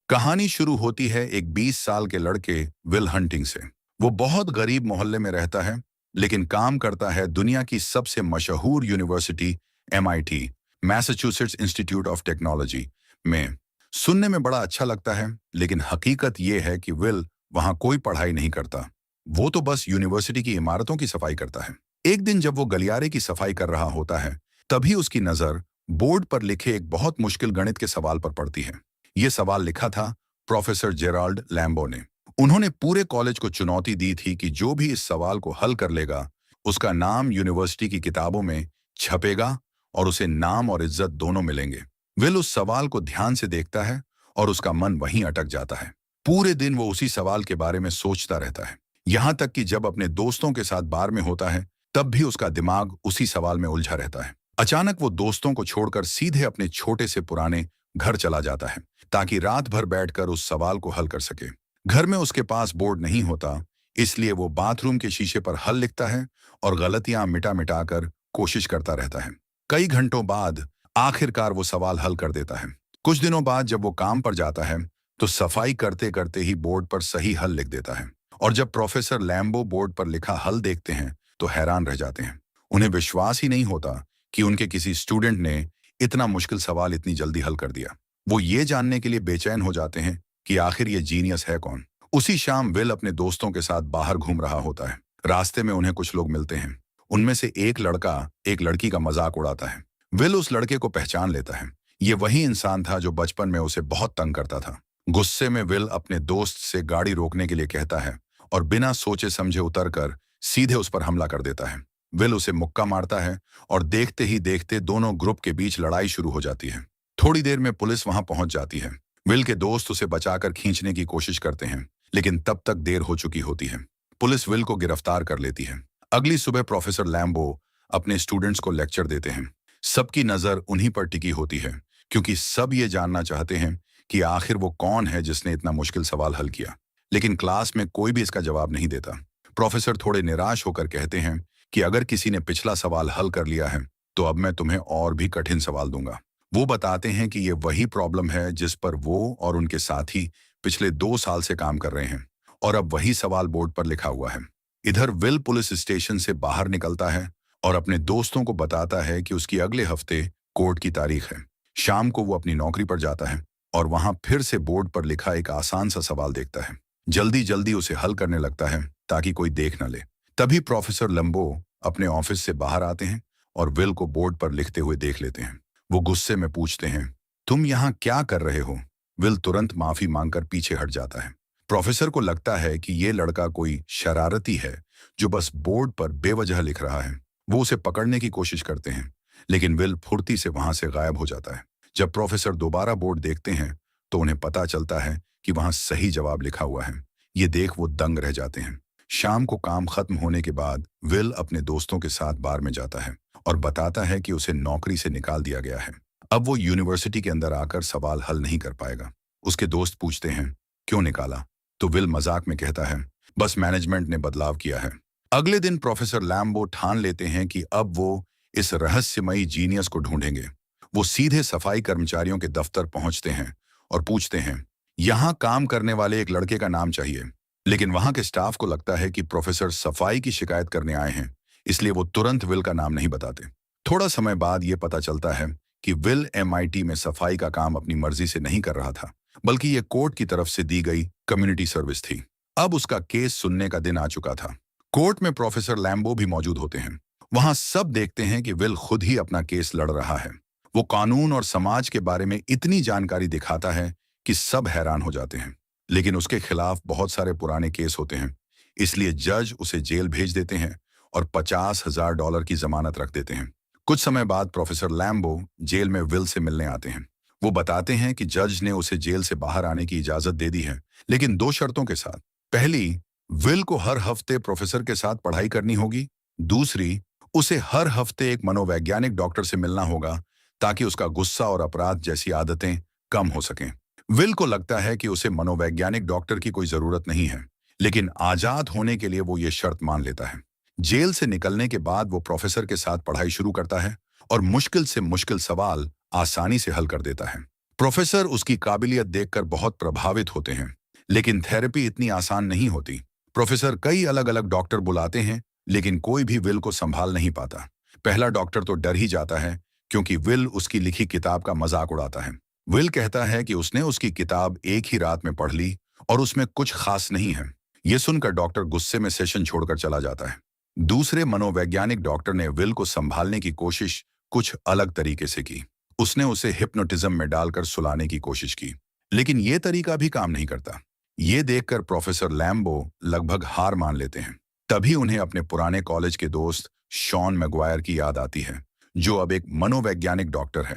कहानी शुरू होती है एक 20 साल के लड़के विल हंटिंग से। वो बहुत गरीब मोहल्ले में रहता है, लेकिन काम करता है दुनिया की सबसे मशहूर university MIT, Massachusetts institute of technology में। सुनने में बड़ा अच्छा लगता है, लेकिन हकीकत ये है कि विल वहां कोई पढ़ाई नहीं करता। वो तो बस यूनिवर्सिटी की इमारतों की सफाई करता है। एक दिन जब वो गलियारे की सफाई कर रहा होता है, तभी उसकी नजर बोर्ड पर लिखे एक बहुत मुश्किल गणित के सवाल पर पड़ती है। ये सवाल लिखा था प्रोफेसर जेराल्ड लैम्बो ने। उन्होंने पूरे कॉलेज को चुनौती दी थी कि जो भी इस सवाल को हल कर लेगा, उसका नाम यूनिवर्सिटी की किताबों में छपेगा और उसे नाम और इज्जत दोनों मिलेंगे। विल उस सवाल को ध्यान से देखता है और उसका मन वहीं अटक जाता है। पूरे दिन वो उसी सवाल के बारे में सोचता रहता है। यहाँ तक कि जब अपने दोस्तों के साथ बार में होता है, तब भी उसका दिमाग उसी सवाल में उलझा रहता है। अचानक वो दोस्तों को छोड़कर सीधे अपने छोटे से पुराने घर चला जाता है, ताकि रात भर बैठकर उस सवाल को हल कर सके। घर में उसके पास बोर्ड नहीं होता, इसलिए वो बाथरूम के शीशे पर हल लिखता है और गलतियां मिटा मिटा कर कोशिश करता रहता है। कई घंटों बाद आखिरकार वो सवाल हल कर देता है। कुछ दिनों बाद जब वो काम पर जाता है, तो सफाई करते करते ही बोर्ड पर सही हल लिख देता है। और जब प्रोफेसर लैम्बो बोर्ड पर लिखा हल देखते हैं, तो हैरान रह जाते हैं। उन्हें विश्वास ही नहीं होता कि उनके किसी स्टूडेंट ने इतना मुश्किल सवाल इतनी जल्दी हल कर दिया। वो ये जानने के लिए बेचैन हो जाते हैं कि आखिर ये जीनियस है कौन। उसी शाम विल अपने दोस्तों के साथ बाहर घूम रहा होता है। रास्ते में उन्हें कुछ लोग मिलते हैं। उनमें से एक लड़का एक लड़की का मजाक उड़ाता है। विल उस लड़के को पहचान लेता है। ये वही इंसान था जो बचपन में उसे बहुत तंग करता था। गुस्से में विल अपने दोस्त से गाड़ी रोकने के लिए कहता है और बिना सोचे समझे उतरकर सीधे उस पर हमला कर देता है। विल उसे मुक्का मारता है और देखते ही देखते दोनों ग्रुप के बीच लड़ाई शुरू हो जाती है। थोड़ी देर में पुलिस वहां पहुंच जाती है। विल के दोस्त उसे बचाकर खींचने की कोशिश करते हैं, लेकिन तब तक देर हो चुकी होती है। पुलिस विल को गिरफ्तार कर लेती है। अगली सुबह प्रोफेसर लैम्बो अपने स्टूडेंट्स को लेक्चर देते हैं। सबकी नजर उन्हीं पर टिकी होती है, क्योंकि सब ये जानना चाहते हैं कि आखिर वो कौन है जिसने इतना मुश्किल सवाल हल किया। लेकिन क्लास में कोई भी इसका जवाब नहीं देता। प्रोफेसर थोड़े निराश होकर कहते हैं कि अगर किसी ने पिछला सवाल हल कर लिया है, तो अब मैं तुम्हें और भी कठिन सवाल दूंगा। वो बताते हैं कि ये वही प्रॉब्लम है जिस पर वो और उनके साथी पिछले 2 साल से काम कर रहे हैं, और अब वही सवाल बोर्ड पर लिखा हुआ है। इधर विल पुलिस स्टेशन से बाहर निकलता है और अपने दोस्तों को बताता है कि उसकी अगले हफ्ते कोर्ट की तारीख है। शाम को वो अपनी नौकरी पर जाता है और वहां फिर से बोर्ड पर लिखा एक आसान सा सवाल देखता है। जल्दी जल्दी उसे हल करने लगता है ताकि कोई देख न ले। तभी प्रोफेसर लंबो अपने ऑफिस से बाहर आते हैं और विल को बोर्ड पर लिखते हुए देख लेते हैं। वो गुस्से में पूछते हैं, तुम यहाँ क्या कर रहे हो? विल तुरंत माफी मांगकर पीछे हट जाता है। प्रोफेसर को लगता है कि ये लड़का कोई शरारती है जो बस बोर्ड पर बेवजह लिख रहा है। वो उसे पकड़ने की कोशिश करते हैं, लेकिन विल फुर्ती से वहां से गायब हो जाता है। जब प्रोफेसर दोबारा बोर्ड देखते हैं, तो उन्हें पता चलता है कि वहां सही जवाब लिखा हुआ है। ये देख वो दंग रह जाते हैं। शाम को काम खत्म होने के बाद विल अपने दोस्तों के साथ बार में जाता है और बताता है कि उसे नौकरी से निकाल दिया गया है। अब वो यूनिवर्सिटी के अंदर आकर सवाल हल नहीं कर पाएगा। उसके दोस्त पूछते हैं, क्यों निकाला? तो विल मजाक में कहता है, बस मैनेजमेंट ने बदलाव किया है। अगले दिन प्रोफेसर लैम्बो ठान लेते हैं कि अब वो इस रहस्यमयी जीनियस को ढूंढेंगे। वो सीधे सफाई कर्मचारियों के दफ्तर पहुंचते हैं और पूछते हैं, यहाँ काम करने वाले एक लड़के का नाम चाहिए। लेकिन वहां के स्टाफ को लगता है कि प्रोफेसर सफाई की शिकायत करने आए हैं, इसलिए वो तुरंत विल का नाम नहीं बताते। थोड़ा समय बाद ये पता चलता है कि विल MIT में सफाई का काम अपनी मर्जी से नहीं कर रहा था, बल्कि ये कोर्ट की तरफ से दी गई कम्युनिटी सर्विस थी। अब उसका केस सुनने का दिन आ चुका था। कोर्ट में प्रोफेसर लैम्बो भी मौजूद होते हैं। वहां सब देखते हैं कि विल खुद ही अपना केस लड़ रहा है। वो कानून और समाज के बारे में इतनी जानकारी दिखाता है कि सब हैरान हो जाते हैं। लेकिन उसके खिलाफ बहुत सारे पुराने केस होते हैं, इसलिए जज उसे जेल भेज देते हैं और $50,000 की जमानत रख देते हैं। कुछ समय बाद प्रोफेसर लैम्बो जेल में विल से मिलने आते हैं। वो बताते हैं कि जज ने उसे जेल से बाहर आने की इजाजत दे दी है, लेकिन 2 शर्तों के साथ। पहली, विल को हर हफ्ते प्रोफेसर के साथ पढ़ाई करनी होगी। दूसरी, उसे हर हफ्ते एक मनोवैज्ञानिक डॉक्टर से मिलना होगा, ताकि उसका गुस्सा और अपराध जैसी आदतें कम हो सकें। विल को लगता है कि उसे मनोवैज्ञानिक डॉक्टर की कोई जरूरत नहीं है, लेकिन आजाद होने के लिए वो ये शर्त मान लेता है। जेल से निकलने के बाद वो प्रोफेसर के साथ पढ़ाई शुरू करता है और मुश्किल से मुश्किल सवाल आसानी से हल कर देता है। प्रोफेसर उसकी काबिलियत देखकर बहुत प्रभावित होते हैं, लेकिन थेरेपी इतनी आसान नहीं होती। प्रोफेसर कई अलग अलग डॉक्टर बुलाते हैं, लेकिन कोई भी विल को संभाल नहीं पाता। पहला डॉक्टर तो डर ही जाता है, क्योंकि विल उसकी लिखी किताब का मजाक उड़ाता है। विल कहता है कि उसने उसकी किताब एक ही रात में पढ़ ली और उसमें कुछ खास नहीं है। ये सुनकर डॉक्टर गुस्से में सेशन छोड़कर चला जाता है। दूसरे मनोवैज्ञानिक डॉक्टर ने विल को संभालने की कोशिश कुछ अलग तरीके से की। उसने उसे हिप्नोटिज्म में डालकर सुलाने की कोशिश की, लेकिन यह तरीका भी काम नहीं करता। ये देखकर प्रोफेसर लैम्बो लगभग हार मान लेते हैं। तभी उन्हें अपने पुराने कॉलेज के दोस्त शॉन मैगवायर की याद आती है, जो अब एक मनोवैज्ञानिक डॉक्टर है।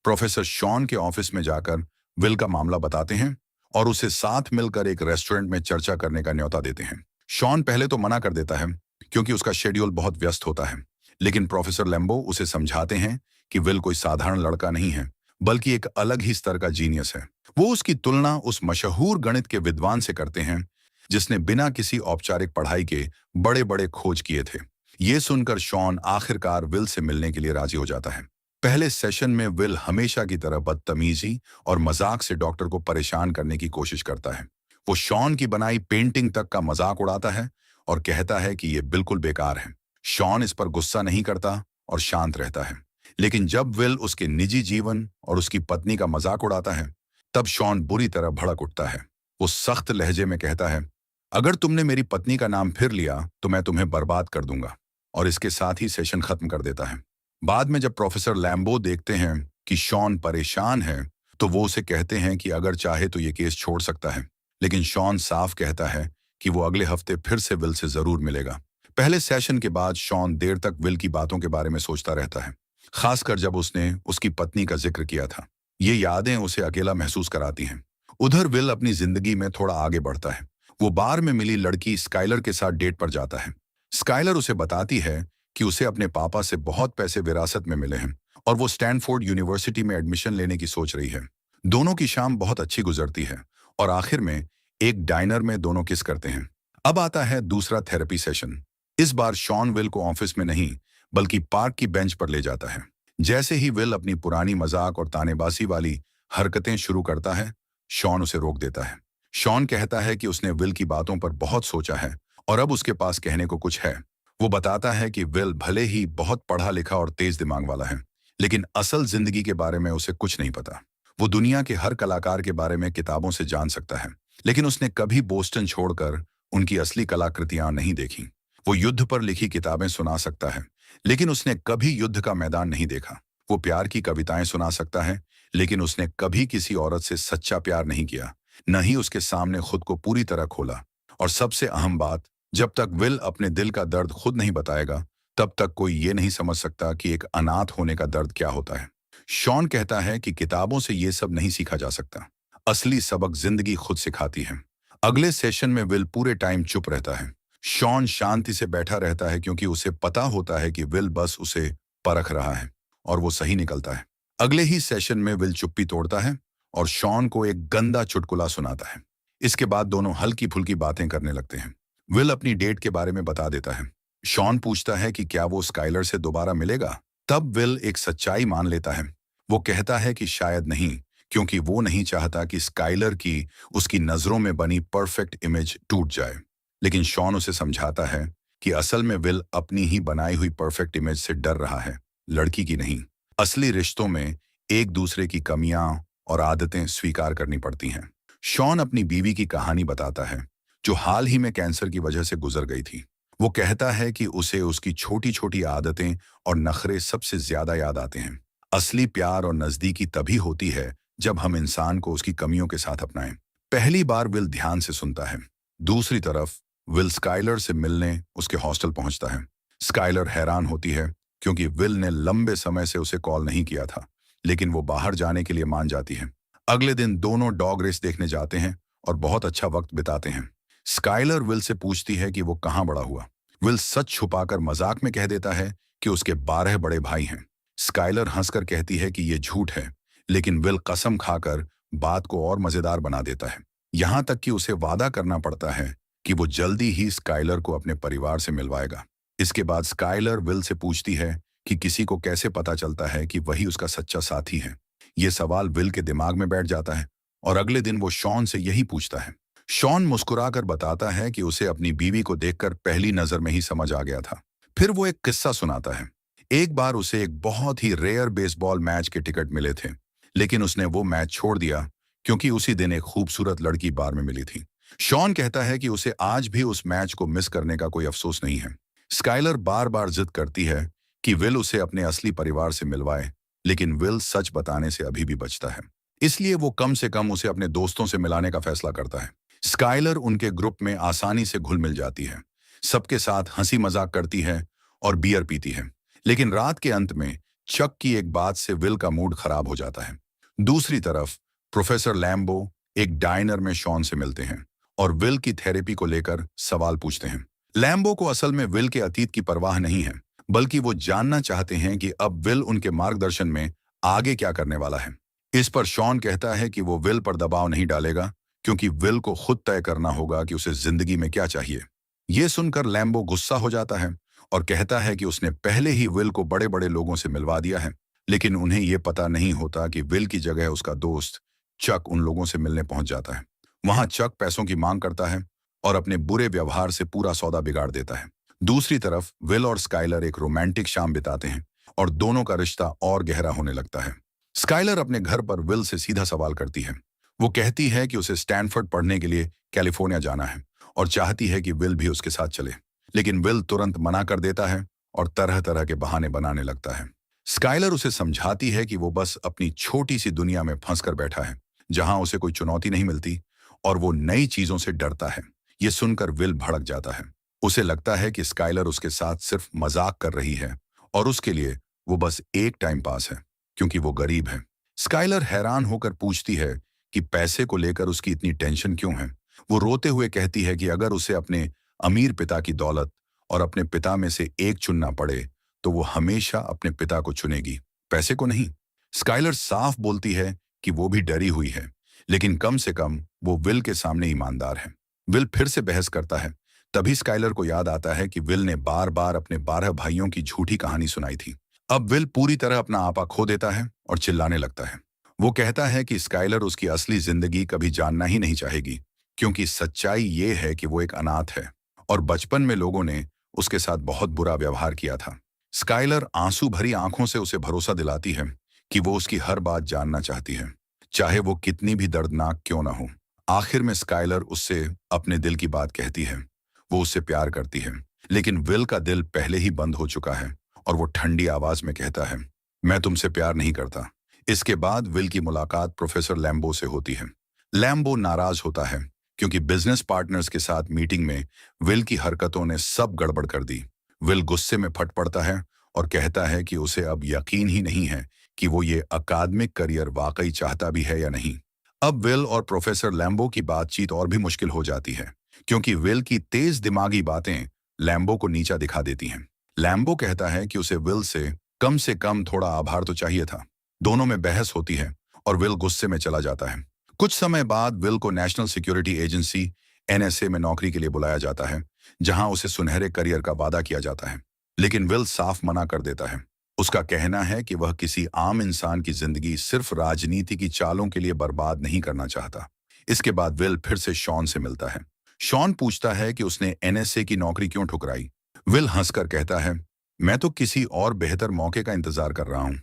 प्रोफेसर शॉन के ऑफिस में जाकर विल का मामला बताते हैं और उसे साथ मिलकर एक रेस्टोरेंट में चर्चा करने का न्योता देते हैं। शॉन पहले तो मना कर देता है, क्योंकि उसका शेड्यूल बहुत व्यस्त होता है, लेकिन प्रोफेसर लैम्बो उसे समझाते हैं कि विल कोई साधारण लड़का नहीं है, बल्कि एक अलग ही स्तर का जीनियस है। वो उसकी तुलना उस मशहूर गणित के विद्वान से करते हैं, जिसने बिना किसी औपचारिक पढ़ाई के बड़े बड़े खोज किए थे। ये सुनकर शॉन आखिरकार विल से मिलने के लिए राजी हो जाता है। पहले सेशन में विल हमेशा की तरह बदतमीजी और मजाक से डॉक्टर को परेशान करने की कोशिश करता है। वो शॉन की बनाई पेंटिंग तक का मजाक उड़ाता है और कहता है कि ये बिल्कुल बेकार है। शॉन इस पर गुस्सा नहीं करता और शांत रहता है, लेकिन जब विल उसके निजी जीवन और उसकी पत्नी का मजाक उड़ाता है, तब शॉन बुरी तरह भड़क उठता है। वो सख्त लहजे में कहता है, अगर तुमने मेरी पत्नी का नाम फिर लिया तो मैं तुम्हें बर्बाद कर दूंगा, और इसके साथ ही सेशन खत्म कर देता है। बाद में जब प्रोफेसर लैम्बो देखते हैं कि शॉन परेशान है, तो वो उसे कहते हैं कि अगर चाहे तो ये केस छोड़ सकता है, लेकिन शॉन साफ कहता है कि वो अगले हफ्ते फिर से विल से जरूर मिलेगा। पहले सेशन के बाद शॉन देर तक विल की बातों के बारे में सोचता रहता है, खासकर जब उसने उसकी पत्नी का जिक्र किया था। ये यादें उसे अकेला महसूस कराती हैं। उधर विल अपनी जिंदगी में थोड़ा आगे बढ़ता है। वो बार में मिली लड़की स्काइलर के साथ डेट पर जाता है। स्काइलर उसे बताती है कि उसे अपने पापा से बहुत पैसे विरासत में मिले हैं और वो स्टैनफोर्ड यूनिवर्सिटी में एडमिशन लेने की सोच रही है। दोनों की शाम बहुत अच्छी गुजरती है और आखिर में एक डाइनर में दोनों किस करते हैं। अब आता है दूसरा थेरेपी सेशन। इस बार शॉन विल को ऑफिस में नहीं, बल्कि पार्क की बेंच पर ले जाता है। जैसे ही विल अपनी पुरानी मजाक और तानेबाजी वाली हरकतें शुरू करता है, शॉन उसे रोक देता है। शॉन कहता है कि उसने विल की बातों पर बहुत सोचा है और अब उसके पास कहने को कुछ है। वो बताता है कि विल भले ही बहुत पढ़ा लिखा और तेज दिमाग वाला है, लेकिन असल जिंदगी के बारे में उसे कुछ नहीं पता। वो दुनिया के हर कलाकार के बारे में किताबों से जान सकता है, लेकिन उसने कभी बोस्टन छोड़कर उनकी असली कलाकृतियां नहीं देखी। वो युद्ध पर लिखी किताबें सुना सकता है, लेकिन उसने कभी युद्ध का मैदान नहीं देखा। वो प्यार की कविताएं सुना सकता है, लेकिन उसने कभी किसी औरत से सच्चा प्यार नहीं किया, न ही उसके सामने खुद को पूरी तरह खोला। और सबसे अहम बात, जब तक विल अपने दिल का दर्द खुद नहीं बताएगा, तब तक कोई ये नहीं समझ सकता कि एक अनाथ होने का दर्द क्या होता है। शॉन कहता है कि किताबों से ये सब नहीं सीखा जा सकता। असली सबक जिंदगी खुद सिखाती है। अगले सेशन में विल पूरे टाइम चुप रहता है। शॉन शांति से बैठा रहता है, क्योंकि उसे पता होता है कि विल बस उसे परख रहा है, और वो सही निकलता है। अगले ही सेशन में विल चुप्पी तोड़ता है और शॉन को एक गंदा चुटकुला सुनाता है। इसके बाद दोनों हल्की फुल्की बातें करने लगते हैं। विल अपनी डेट के बारे में बता देता है। शॉन पूछता है कि क्या वो स्काइलर से दोबारा मिलेगा। तब विल एक सच्चाई मान लेता है। वो कहता है कि शायद नहीं, क्योंकि वो नहीं चाहता कि स्काइलर की उसकी नजरों में बनी परफेक्ट इमेज टूट जाए। लेकिन शॉन उसे समझाता है कि असल में विल अपनी ही बनाई हुई परफेक्ट इमेज से डर रहा है, लड़की की नहीं। असली रिश्तों में एक दूसरे की कमियां और आदतें स्वीकार करनी पड़ती हैं। शॉन अपनी बीवी की कहानी बताता है, जो हाल ही में कैंसर की वजह से गुजर गई थी। वो कहता है कि उसे उसकी छोटी छोटी आदतें और नखरे सबसे ज्यादा याद आते हैं। असली प्यार और नजदीकी तभी होती है जब हम इंसान को उसकी कमियों के साथ अपनाएं। पहली बार विल ध्यान से सुनता है। दूसरी तरफ विल स्काइलर से मिलने उसके हॉस्टल पहुंचता है। स्काइलर हैरान होती है, क्योंकि विल ने लंबे समय से उसे कॉल नहीं किया था, लेकिन वो बाहर जाने के लिए मान जाती है। अगले दिन दोनों डॉग रेस देखने जाते हैं और बहुत अच्छा वक्त बिताते हैं। स्काइलर विल से पूछती है कि वो कहाँ बड़ा हुआ। विल सच छुपाकर मजाक में कह देता है कि उसके 12 बड़े भाई हैं। स्काइलर हंसकर कहती है कि ये झूठ है, लेकिन विल कसम खाकर बात को और मजेदार बना देता है। यहाँ तक कि उसे वादा करना पड़ता है कि वो जल्दी ही स्काइलर को अपने परिवार से मिलवाएगा। इसके बाद स्काइलर विल से पूछती है कि किसी को कैसे पता चलता है कि वही उसका सच्चा साथी है। ये सवाल विल के दिमाग में बैठ जाता है और अगले दिन वो शॉन से यही पूछता है। शॉन मुस्कुराकर बताता है कि उसे अपनी बीवी को देखकर पहली नजर में ही समझ आ गया था। फिर वो एक किस्सा सुनाता है। एक बार उसे एक बहुत ही रेयर बेसबॉल मैच के टिकट मिले थे, लेकिन उसने वो मैच छोड़ दिया क्योंकि उसी दिन एक खूबसूरत लड़की बार में मिली थी। शॉन कहता है कि उसे आज भी उस मैच को मिस करने का कोई अफसोस नहीं है। स्काइलर बार बार जिद करती है कि विल उसे अपने असली परिवार से मिलवाए, लेकिन विल सच बताने से अभी भी बचता है। इसलिए वो कम से कम उसे अपने दोस्तों से मिलाने का फैसला करता है। स्काइलर उनके ग्रुप में आसानी से घुल मिल जाती है, सबके साथ हंसी मजाक करती है और बियर पीती है। लेकिन रात के अंत में चक की एक बात से विल का मूड खराब हो जाता है। दूसरी तरफ प्रोफेसर लैम्बो एक डाइनर में शॉन से मिलते हैं और विल की थेरेपी को लेकर सवाल पूछते हैं। लैम्बो को असल में विल के अतीत की परवाह नहीं है, बल्कि वो जानना चाहते हैं कि अब विल उनके मार्गदर्शन में आगे क्या करने वाला है। इस पर शॉन कहता है कि वो विल पर दबाव नहीं डालेगा, क्योंकि विल को खुद तय करना होगा कि उसे जिंदगी में क्या चाहिए। ये सुनकर लैम्बो गुस्सा हो जाता है और कहता है कि उसने पहले ही विल को बड़े बड़े लोगों से मिलवा दिया है, लेकिन उन्हें ये पता नहीं होता कि विल की जगह उसका दोस्त चक उन लोगों से मिलने पहुंच जाता है। वहां चक पैसों की मांग करता है और अपने बुरे व्यवहार से पूरा सौदा बिगाड़ देता है। दूसरी तरफ विल और स्काइलर एक रोमांटिक शाम बिताते हैं और दोनों का रिश्ता और गहरा होने लगता है। स्काइलर अपने घर पर विल से सीधा सवाल करती है। वो कहती है कि उसे स्टैनफोर्ड पढ़ने के लिए कैलिफोर्निया जाना है और चाहती है कि विल भी उसके साथ चले, लेकिन विल तुरंत मना कर देता है और तरह तरह के बहाने बनाने लगता है। स्काइलर उसे समझाती है कि वो बस अपनी छोटी सी दुनिया में फंस कर बैठा है, जहां उसे कोई चुनौती नहीं मिलती और वो नई चीजों से डरता है। ये सुनकर विल भड़क जाता है। उसे लगता है कि स्काइलर उसके साथ सिर्फ मजाक कर रही है और उसके लिए वो बस एक टाइम पास है, क्योंकि वो गरीब है। स्काइलर हैरान होकर पूछती है कि पैसे को लेकर उसकी इतनी टेंशन क्यों है। वो रोते हुए कहती है कि अगर उसे अपने अमीर पिता की दौलत और अपने पिता में से एक चुनना पड़े, तो वो हमेशा अपने पिता को चुनेगी, पैसे को नहीं। स्काइलर साफ बोलती है कि वो भी डरी हुई है, लेकिन कम से कम वो विल के सामने ईमानदार है। विल फिर से बहस करता है। तभी स्काइलर को याद आता है कि विल ने बार बार अपने 12 भाइयों की झूठी कहानी सुनाई थी। अब विल पूरी तरह अपना आपा खो देता है और चिल्लाने लगता है। वो कहता है कि स्काइलर उसकी असली जिंदगी कभी जानना ही नहीं चाहेगी, क्योंकि सच्चाई ये है कि वो एक अनाथ है और बचपन में लोगों ने उसके साथ बहुत बुरा व्यवहार किया था। स्काइलर आंसू भरी आंखों से उसे भरोसा दिलाती है कि वो उसकी हर बात जानना चाहती है, चाहे वो कितनी भी दर्दनाक क्यों ना हो। आखिर में स्काइलर उससे अपने दिल की बात कहती है। वो उससे प्यार करती है, लेकिन विल का दिल पहले ही बंद हो चुका है और वो ठंडी आवाज में कहता है, मैं तुमसे प्यार नहीं करता। इसके बाद विल की मुलाकात प्रोफेसर लैम्बो से होती है। लैम्बो नाराज होता है क्योंकि बिजनेस पार्टनर्स के साथ मीटिंग में विल की हरकतों ने सब गड़बड़ कर दी। विल गुस्से में फट पड़ता है और कहता है कि उसे अब यकीन ही नहीं है कि वो ये अकादमिक करियर वाकई चाहता भी है या नहीं। अब विल और प्रोफेसर लैम्बो की बातचीत और भी मुश्किल हो जाती है, क्योंकि विल की तेज दिमागी बातें लैम्बो को नीचा दिखा देती हैं। लैम्बो कहता है कि उसे विल से कम थोड़ा आभार तो चाहिए था। दोनों में बहस होती है और विल गुस्से में चला जाता है। कुछ समय बाद विल को नेशनल सिक्योरिटी एजेंसी NSA में नौकरी के लिए बुलाया जाता है, जहां उसे सुनहरे करियर का वादा किया जाता है, लेकिन विल साफ मना कर देता है। उसका कहना है कि वह किसी आम इंसान की जिंदगी सिर्फ राजनीति की चालों के लिए बर्बाद नहीं करना चाहता। इसके बाद विल फिर से शॉन से मिलता है। शॉन पूछता है कि उसने NSA की नौकरी क्यों ठुकराई। विल हंसकर कहता है, मैं तो किसी और बेहतर मौके का इंतजार कर रहा हूं।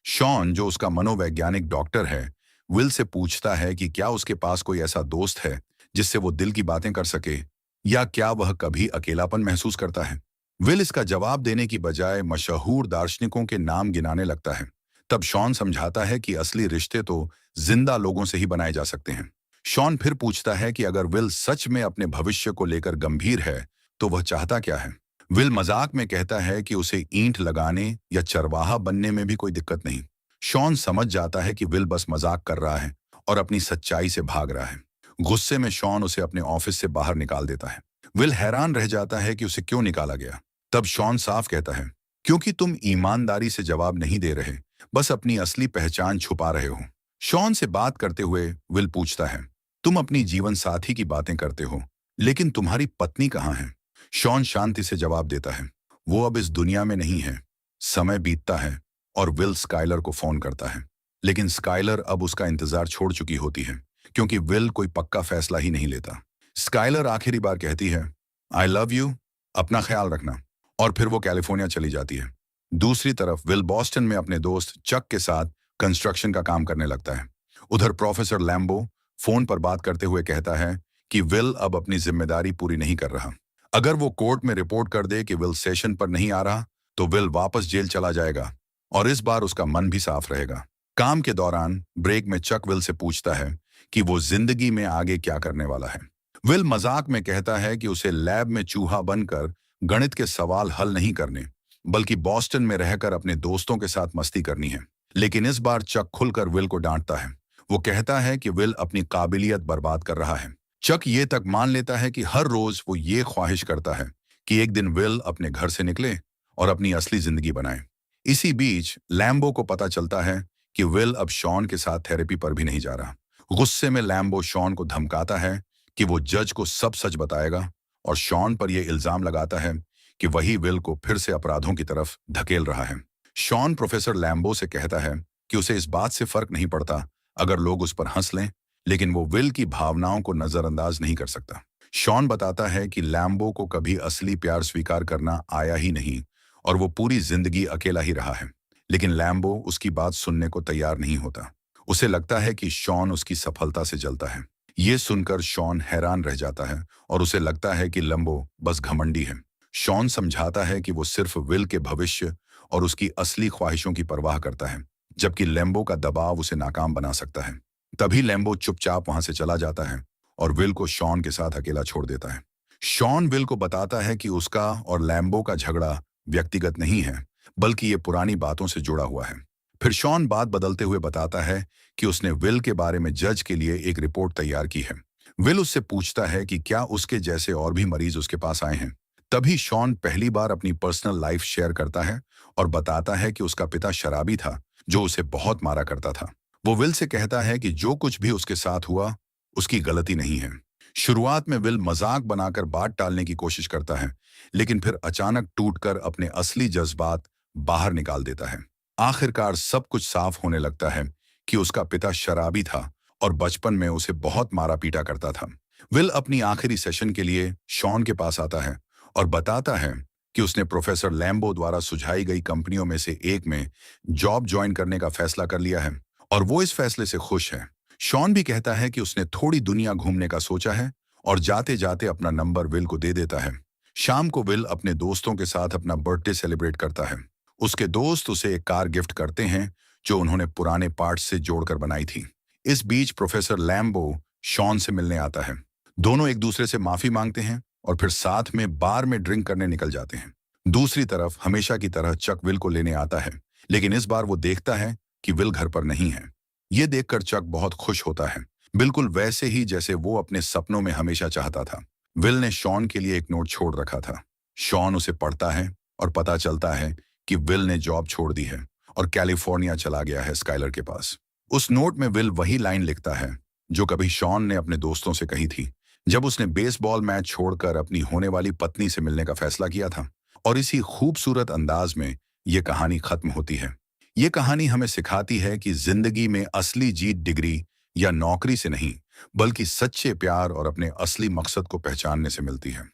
शॉन, जो उसका मनोवैज्ञानिक डॉक्टर है, विल से पूछता है कि क्या उसके पास कोई ऐसा दोस्त है जिससे वो दिल की बातें कर सके, या क्या वह कभी अकेलापन महसूस करता है। विल इसका जवाब देने की बजाय मशहूर दार्शनिकों के नाम गिनाने लगता है। तब शॉन समझाता है कि असली रिश्ते तो जिंदा लोगों से ही बनाए जा सकते हैं। शॉन फिर पूछता है कि अगर विल सच में अपने भविष्य को लेकर गंभीर है, तो वह चाहता क्या है। विल मजाक में कहता है कि उसे ईंट लगाने या चरवाहा बनने में भी कोई दिक्कत नहीं। शॉन समझ जाता है कि विल बस मजाक कर रहा है और अपनी सच्चाई से भाग रहा है। गुस्से में शॉन उसे अपने ऑफिस से बाहर निकाल देता है। विल हैरान रह जाता है कि उसे क्यों निकाला गया। तब शॉन साफ कहता है, क्योंकि तुम ईमानदारी से जवाब नहीं दे रहे, बस अपनी असली पहचान छुपा रहे हो। शॉन से बात करते हुए विल पूछता है, तुम अपनी जीवन साथी की बातें करते हो, लेकिन तुम्हारी पत्नी कहाँ है। शॉन शांति से जवाब देता है, वो अब इस दुनिया में नहीं है। समय बीतता है और विल स्काइलर को फोन करता है। लेकिन स्काइलर अब उसका इंतजार छोड़ चुकी होती है, क्योंकि विल कोई पक्का फैसला ही नहीं लेता। स्काइलर आखिरी बार कहती है, आई लव यू, अपना ख्याल रखना, और फिर वो कैलिफोर्निया चली जाती है। दूसरी तरफ विल बॉस्टन में अपने दोस्त चक के साथ कंस्ट्रक्शन का काम करने लगता है। उधर प्रोफेसर लैम्बो फोन पर बात करते हुए कहता है कि विल अब अपनी जिम्मेदारी पूरी नहीं कर रहा। अगर वो कोर्ट में रिपोर्ट कर दे कि विल सेशन पर नहीं आ रहा, तो विल वापस जेल चला जाएगा, और इस बार उसका मन भी साफ रहेगा। काम के दौरान ब्रेक में चक विल से पूछता है कि वो जिंदगी में आगे क्या करने वाला है। विल मजाक में कहता है कि उसे लैब में चूहा बनकर गणित के सवाल हल नहीं करने, बल्कि बॉस्टन में रहकर अपने दोस्तों के साथ मस्ती करनी है। लेकिन इस बार चक खुलकर विल को डांटता है। वो कहता है कि विल अपनी काबिलियत बर्बाद कर रहा है। चक ये तक मान लेता है कि हर रोज वो ये ख्वाहिश करता है कि एक दिन विल अपने घर से निकले और अपनी असली जिंदगी बनाए। इसी बीच लैम्बो को पता चलता है कि विल अब शॉन के साथ थेरेपी पर भी नहीं जा रहा। गुस्से में लैम्बो शॉन को धमकाता है कि वो जज को सब सच बताएगा, और शॉन पर यह इल्जाम लगाता है कि वही विल को फिर से अपराधों की तरफ धकेल रहा है। शॉन प्रोफेसर लैम्बो से कहता है कि उसे इस बात से फर्क नहीं पड़ता अगर लोग उस पर हंस लें, लेकिन वो विल की भावनाओं को नजरअंदाज नहीं कर सकता। शॉन बताता है कि लैम्बो को कभी असली प्यार स्वीकार करना आया ही नहीं, और वो पूरी जिंदगी अकेला ही रहा है। लेकिन लैम्बो उसकी बात सुनने को तैयार नहीं होता। उसे लगता है कि शॉन उसकी सफलता से जलता है। ये सुनकर शॉन हैरान रह जाता है, और उसे लगता है कि लैम्बो बस घमंडी है। शॉन समझाता है कि वो सिर्फ विल के भविष्य और उसकी असली ख्वाहिशों की परवाह करता है, जबकि लैम्बो का दबाव उसे नाकाम बना सकता है। तभी लैम्बो चुपचाप वहां से चला जाता है और विल को शॉन के साथ अकेला छोड़ देता है। शॉन विल को बताता है कि उसका और लैम्बो का झगड़ा व्यक्तिगत नहीं है, बल्कि ये पुरानी बातों से जुड़ा हुआ है। फिर शॉन बात बदलते हुए बताता है कि उसने विल के बारे में जज के लिए एक रिपोर्ट तैयार की है। विल उससे पूछता है कि क्या उसके जैसे और भी मरीज उसके पास आए हैं। तभी शॉन पहली बार अपनी पर्सनल लाइफ शेयर करता है और बताता है कि उसका पिता शराबी था जो उसे बहुत मारा करता था। वो विल से कहता है कि जो कुछ भी उसके साथ हुआ उसकी गलती नहीं है। शुरुआत में विल मजाक बनाकर बात टालने की कोशिश करता है, लेकिन फिर अचानक टूटकर अपने असली जज्बात बाहर निकाल देता है। आखिरकार सब कुछ साफ होने लगता है कि उसका पिता शराबी था और बचपन में उसे बहुत मारा पीटा करता था। विल अपनी आखिरी सेशन के लिए शॉन के पास आता है और बताता है कि उसने प्रोफेसर लैम्बो द्वारा सुझाई गई कंपनियों में से एक में जॉब ज्वाइन करने का फैसला कर लिया है, और वो इस फैसले से खुश है। शॉन भी कहता है कि उसने थोड़ी दुनिया घूमने का सोचा है, और जाते जाते अपना नंबर विल को दे देता है। शाम को विल अपने दोस्तों के साथ अपना बर्थडे सेलिब्रेट करता है। उसके दोस्त उसे एक कार गिफ्ट करते हैं जो उन्होंने पुराने पार्ट्स से जोड़कर बनाई थी। इस बीच प्रोफेसर लैम्बो शॉन से मिलने आता है। दोनों एक दूसरे से माफी मांगते हैं और फिर साथ में बार में ड्रिंक करने निकल जाते हैं। दूसरी तरफ हमेशा की तरह चक विल को लेने आता है, लेकिन इस बार वो देखता है कि विल घर पर नहीं है। ये देखकर चक बहुत खुश होता है, बिल्कुल वैसे ही जैसे वो अपने सपनों में हमेशा चाहता था। विल ने शॉन के लिए एक नोट छोड़ रखा था। शॉन उसे पढ़ता है और पता चलता है कि विल ने जॉब छोड़ दी है और कैलिफोर्निया चला गया है स्काइलर के पास। उस नोट में विल वही लाइन लिखता है जो कभी शॉन ने अपने दोस्तों से कही थी जब उसने बेसबॉल मैच छोड़कर अपनी होने वाली पत्नी से मिलने का फैसला किया था। और इसी खूबसूरत अंदाज में ये कहानी खत्म होती है। ये कहानी हमें सिखाती है कि जिंदगी में असली जीत डिग्री या नौकरी से नहीं, बल्कि सच्चे प्यार और अपने असली मकसद को पहचानने से मिलती है।